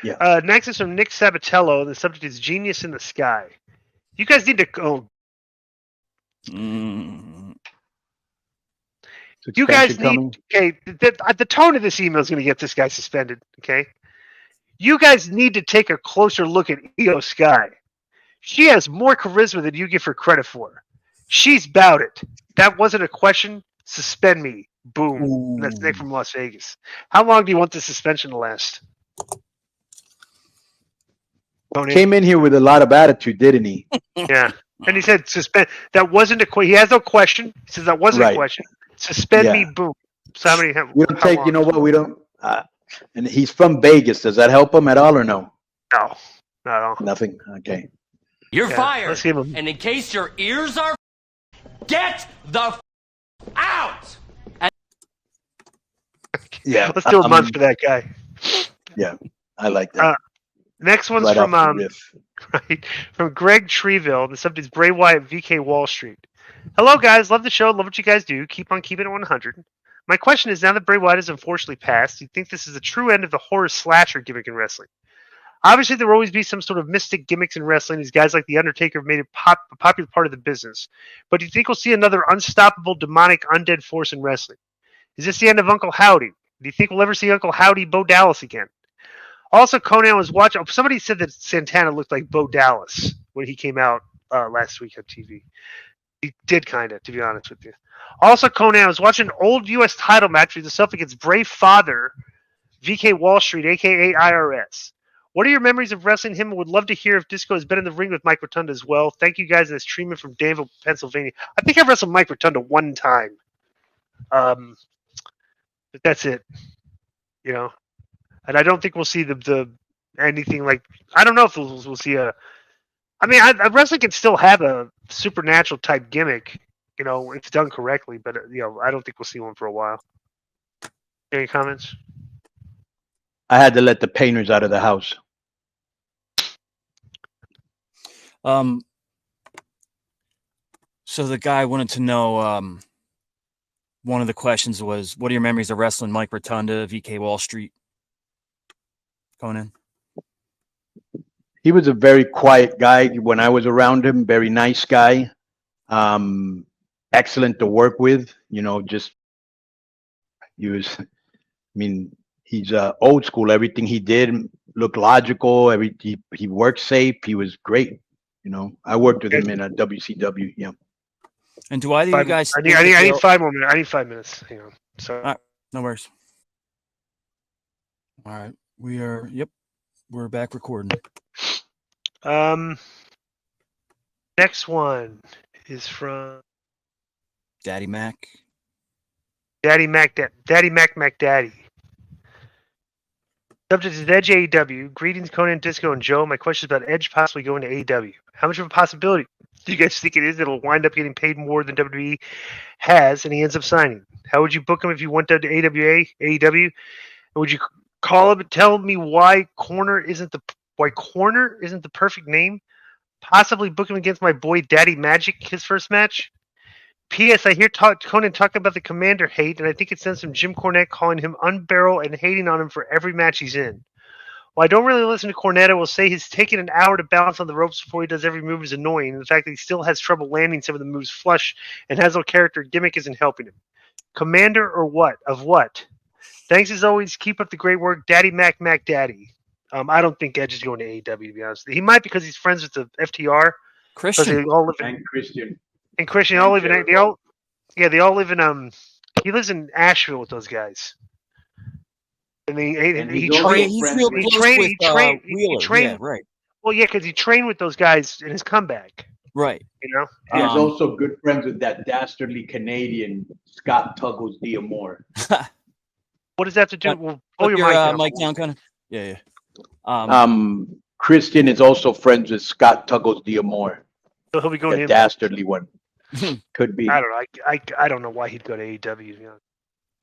Yeah. Next is from Nick Sabatello. The subject is Genius in the Sky. You guys need to go. You guys need. Okay, the tone of this email is going to get this guy suspended. Okay. You guys need to take a closer look at Io Sky. She has more charisma than you give her credit for. She's bout it. That wasn't a question. Suspend me. Boom. And that's Nick from Las Vegas. How long do you want the suspension to last? Came in here with a lot of attitude, didn't he? Yeah. And he said, suspend. That wasn't a question. He has no question. He says, that wasn't a question. Suspend me. Boom. So how many? We don't take, you know what? We don't. And he's from Vegas. Does that help him at all or no? No. Not at all. Nothing. Okay. You're fired. Let's give him. And in case your ears are, get the out. Yeah. Let's do a month for that guy. Yeah. I like that. Next one's from from Greg Treeville. The subject is Bray Wyatt, VK Wall Street. Hello, guys. Love the show. Love what you guys do. Keep on keeping it 100. My question is, now that Bray Wyatt has unfortunately passed, do you think this is the true end of the horror slasher gimmick in wrestling? Obviously, there will always be some sort of mystic gimmicks in wrestling. These guys like The Undertaker have made it a popular part of the business. But do you think we'll see another unstoppable, demonic, undead force in wrestling? Is this the end of Uncle Howdy? Do you think we'll ever see Uncle Howdy Bo Dallas again? Also, Conan was watching. Somebody said that Santana looked like Bo Dallas when he came out last week on TV. He did kind of, to be honest with you. Also, Conan was watching an old U.S. title match with himself against Bray Father, VK Wall Street, a.k.a. IRS. What are your memories of wrestling him? Would love to hear if Disco has been in the ring with Mike Rotunda as well. Thank you guys. And this treatment from Danville, Pennsylvania. I think I wrestled Mike Rotunda one time. But that's it. You know. And I don't think we'll see the anything like. I don't know if we'll see a. I mean, wrestling can still have a supernatural type gimmick, you know, if it's done correctly. But you know, I don't think we'll see one for a while. Any comments? I had to let the painters out of the house. So the guy wanted to know. One of the questions was, "What are your memories of wrestling Mike Rotunda, VK Wall Street?" Conan. He was a very quiet guy when I was around him. Very nice guy. Excellent to work with. You know, just he was. I mean, he's old school. Everything he did looked logical. He worked safe. He was great. You know, I worked with him in a WCW. Yeah. And do either of you guys? I need 5 more minutes. I need 5 minutes. Hang on. So no worries. All right. We're back recording. Next one is from Daddy Mac. Daddy Mac Daddy. Subject is Edge AEW. Greetings, Conan, Disco, and Joe. My question is about Edge possibly going to AEW. How much of a possibility do you guys think it is that it'll wind up getting paid more than WWE has, and he ends up signing? How would you book him if you went down to AEW? And would you call him and tell me why Corner isn't the perfect name? Possibly book him against my boy Daddy Magic, his first match. P.S. I hear Conan talk about the Commander hate, and I think it stems from Jim Cornette calling him unbearable and hating on him for every match he's in. While I don't really listen to Cornette, I will say he's taking an hour to balance on the ropes before he does every move is annoying, and the fact that he still has trouble landing some of the moves flush and has no character gimmick isn't helping him. Commander or what? Of what? Thanks as always. Keep up the great work, Daddy Mac Daddy. I don't think Edge is going to AEW, to be honest. He might because he's friends with the FTR. Christian. And Christian. They all live in he lives in Asheville with those guys. And he trained. Right. Well, yeah, because he trained with those guys in his comeback. Right. You know. He's also good friends with that dastardly Canadian Scott Tuggles D'Amore. What does that have to do? Well, pull your mic down, kind of. Yeah. Christian is also friends with Scott Tuggles D'Amore. So he'll be going the dastardly one. Could be. I don't know. I don't know why he'd go to AEW. You know.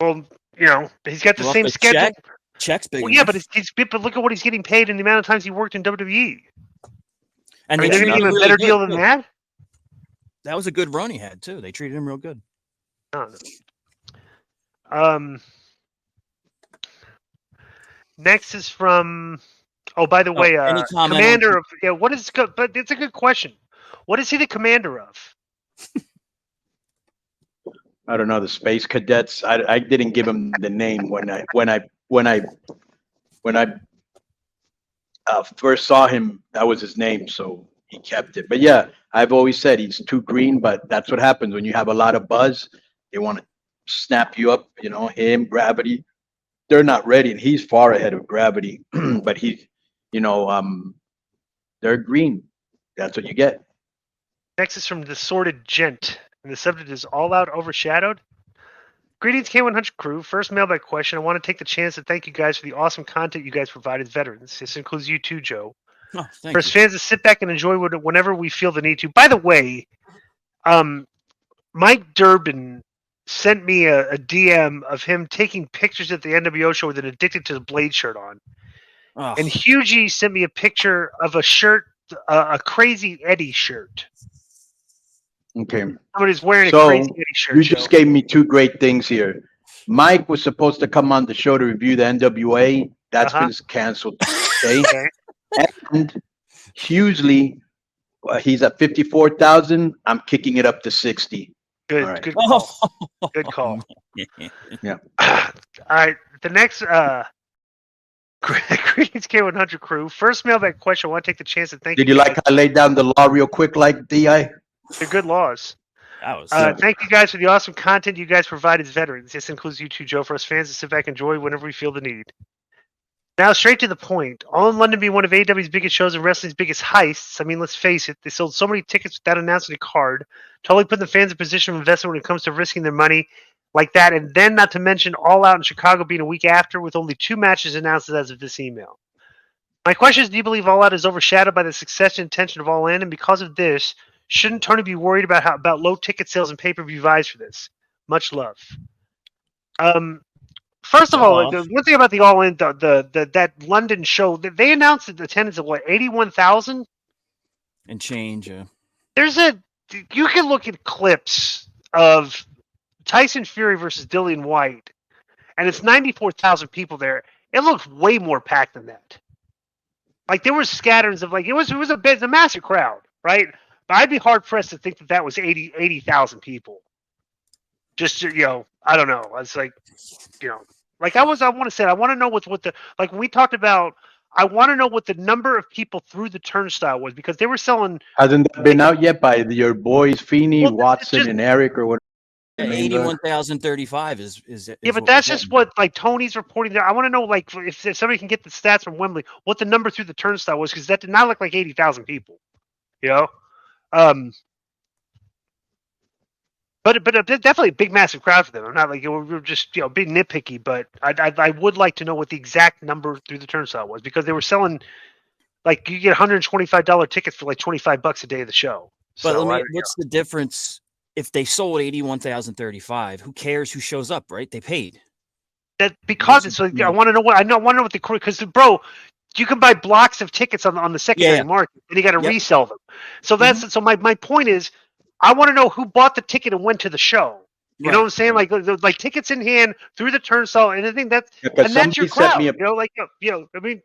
Well, you know, he's got the same schedule. Check's big. Well, yeah, but but look at what he's getting paid and the amount of times he worked in WWE. And they didn't give him a better deal than that. That was a good run he had too. They treated him real good. I don't know. Next is from Oh, by the way, any comment commander of what is good? But it's a good question. What is he the commander of? I don't know, the space cadets. I didn't give him the name when I first saw him. That was his name, so he kept it. But yeah, I've always said he's too green. But that's what happens when you have a lot of buzz. They want to snap you up. You know, him, Gravity. They're not ready, and he's far ahead of Gravity. But he, you know, they're green. That's what you get. Next is from the Sordid Gent, and the subject is All Out Overshadowed. Greetings, K100 crew. First mailbag question. I want to take the chance to thank you guys for the awesome content you guys provide as veterans. This includes you too, Joe. Oh, For us fans to sit back and enjoy whenever we feel the need to. By the way, Mike Durbin sent me a DM of him taking pictures at the NWO show with an Addicted to the Blade shirt on. Oh. And Hughie sent me a picture of a shirt, a Crazy Eddie shirt. Okay. Somebody's wearing So, a Crazy Eddie shirt. You just gave me two great things here. Mike was supposed to come on the show to review the NWA. That's been canceled. Okay. And Hughley, he's at 54,000. I'm kicking it up to 60. Good, All right. good call. Good call. Yeah. All right. The next Greetings K100 crew. First mailbag question. I want to take the chance to thank you. Did you like how I laid down the law real quick like DI? They're good laws. That was Thank you guys for the awesome content you guys provide as veterans. This includes you too, Joe, for us fans to sit back and enjoy whenever we feel the need. Now, straight to the point. All in London being one of AEW's biggest shows and wrestling's biggest heists. I mean, let's face it, they sold so many tickets without announcing a card, totally putting the fans in a position of investment when it comes to risking their money like that. And then, not to mention, All Out in Chicago being a week after with only 2 matches announced as of this email. My question is, do you believe All Out is overshadowed by the success and intention of All In? And because of this, shouldn't Tony be worried about low ticket sales and pay-per-view buys for this? Much love. First of all, the one thing about the All In, that London show, they announced the attendance of 81,000 and change. You can look at clips of Tyson Fury versus Dillian White, and it's 94,000 people there. It looks way more packed than that. Like there were scatterings of it was a massive crowd, right? But I'd be hard pressed to think that was 80,000 people. Just I don't know. It's I want to know what the when we talked about. I want to know what the number of people through the turnstile was because they were selling. Hasn't that been out yet by your boys Feeney, Watson, and Eric or what? 81,035 is but that's just what Tony's reporting there. I want to know if somebody can get the stats from Wembley, what the number through the turnstile was because that did not look like 80,000 people. But definitely a big, massive crowd for them. I'm not we're just being nitpicky, but I would like to know what the exact number through the turnstile was because they were selling you get $125 tickets for $25 a day of the show. But what's the difference if they sold 81,035? Who cares who shows up, right? They paid. That because it's I want to know what the because bro. You can buy blocks of tickets on the secondary market, and you got to resell them. So that's so my point is, I want to know who bought the ticket and went to the show. You know what I'm saying? Like tickets in hand through the turnstile, and I think that's your crowd. I mean,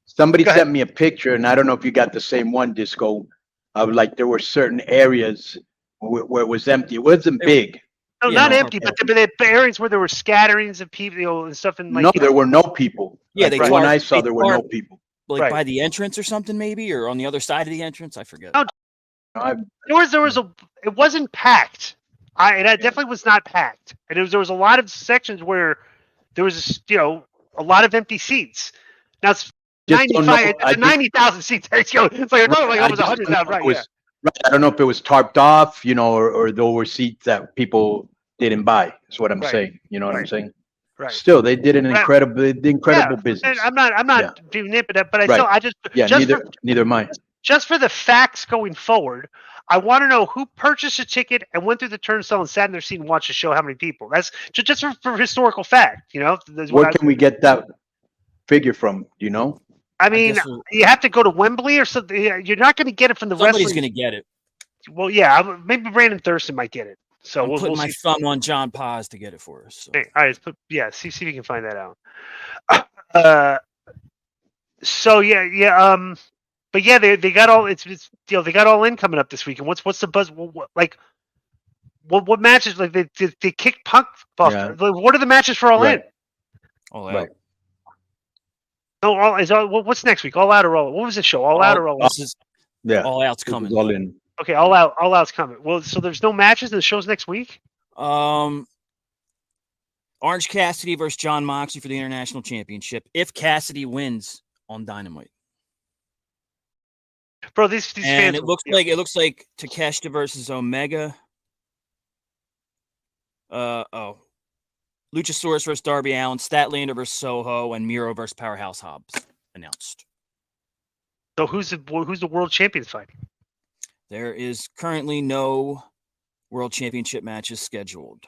somebody sent me a picture, and I don't know if you got the same one, Disco. Of there were certain areas where it was empty. It wasn't big. No, not empty, but the areas where there were scatterings of people, and stuff. And no, there were no people. Yeah, when I saw there were no people. By the entrance or something, maybe, or on the other side of the entrance. I forget. No, it wasn't packed. It definitely was not packed, and there was a lot of sections where there was a lot of empty seats. Now it's 90,000 seats. It's almost 100,000, right? Right. I don't know if it was tarped off, or there were seats that people didn't buy. That's what I'm saying. You know what I'm saying? Right. Still, they did an incredible business. I'm not doing it, but neither am I. Just for the facts going forward, I want to know who purchased a ticket and went through the turnstile and sat in their seat and watched the show. How many people? That's just for historical fact. Where can we get that figure from? Do you know? I mean, you have to go to Wembley or something. You're not going to get it from the wrestling. Somebody's going to get it. Well, yeah, maybe Brandon Thurston might get it. So we'll put my thumb on John Paz to get it for us. So. Okay, all right, see if you can find that out. So but yeah, they got all they got All In coming up this week. And what's the buzz? What matches like they kick Punk off? Yeah. What are the matches for All In? All Out. Right. No, what's next week? All Out or All? What was the show? All Out or All Out? Yeah. All Out's This is coming. All In. Okay, All Out's coming. Well, so there's no matches. The show's next week. Orange Cassidy versus John Moxley for the International Championship. If Cassidy wins on Dynamite, Bro, these and fans. it looks like Takeshita versus Omega. Luchasaurus versus Darby Allin, Statlander versus Soho, and Miro versus Powerhouse Hobbs announced. So who's the world champion fighting? There is currently no world championship matches scheduled.